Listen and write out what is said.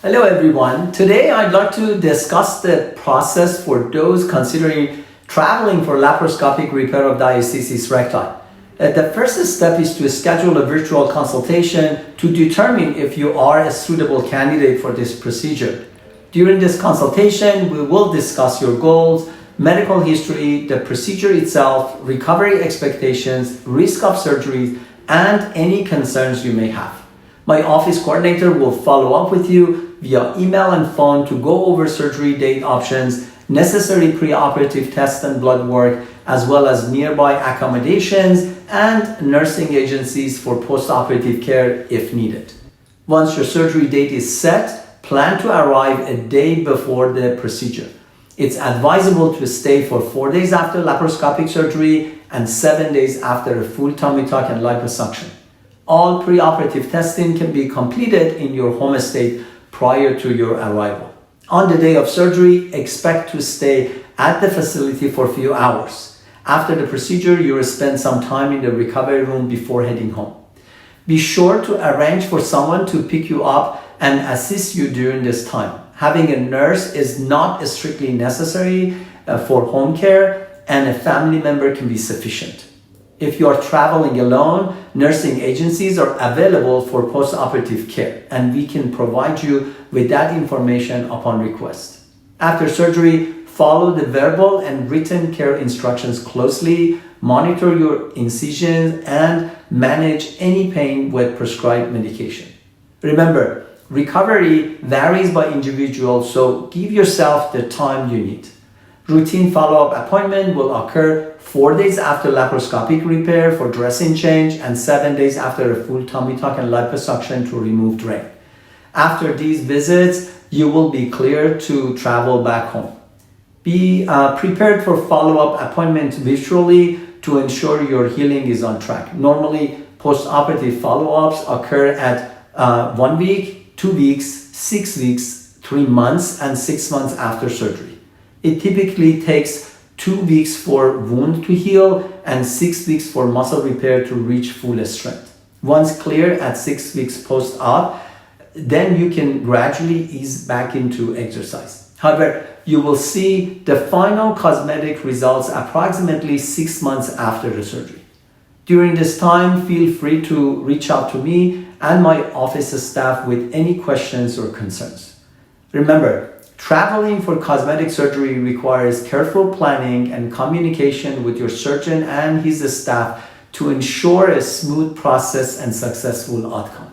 Hello everyone. Today I'd like to discuss the process for those considering traveling for laparoscopic repair of diastasis recti. The first step is to schedule a virtual consultation to determine if you are a suitable candidate for this procedure. During this consultation, we will discuss your goals, medical history, the procedure itself, recovery expectations, risk of surgery, and any concerns you may have. My office coordinator will follow up with you via email and phone to go over surgery date options, necessary preoperative tests and blood work, as well as nearby accommodations and nursing agencies for postoperative care if needed. Once your surgery date is set, plan to arrive a day before the procedure. It's advisable to stay for 4 days after laparoscopic surgery and 7 days after a full tummy tuck and liposuction. All preoperative testing can be completed in your home state prior to your arrival. On the day of surgery, expect to stay at the facility for a few hours. After the procedure, you will spend some time in the recovery room before heading home. Be sure to arrange for someone to pick you up and assist you during this time. Having a nurse is not strictly necessary for home care, and a family member can be sufficient. If you are traveling alone, nursing agencies are available for postoperative care, and we can provide you with that information upon request. After surgery, follow the verbal and written care instructions closely, monitor your incisions, and manage any pain with prescribed medication. Remember, recovery varies by individual, so give yourself the time you need. Routine follow-up appointment will occur 4 days after laparoscopic repair for dressing change and 7 days after a full tummy tuck and liposuction to remove drain. After these visits, you will be cleared to travel back home. Be prepared for follow-up appointments virtually to ensure your healing is on track. Normally, post-operative follow-ups occur at 1 week, 2 weeks, 6 weeks, 3 months, and 6 months after surgery. It typically takes 2 weeks for wound to heal and 6 weeks for muscle repair to reach full strength. Once clear at 6 weeks post-op, then you can gradually ease back into exercise. However, you will see the final cosmetic results approximately 6 months after the surgery. During this time, feel free to reach out to me and my office staff with any questions or concerns. Remember, traveling for cosmetic surgery requires careful planning and communication with your surgeon and his staff to ensure a smooth process and successful outcome.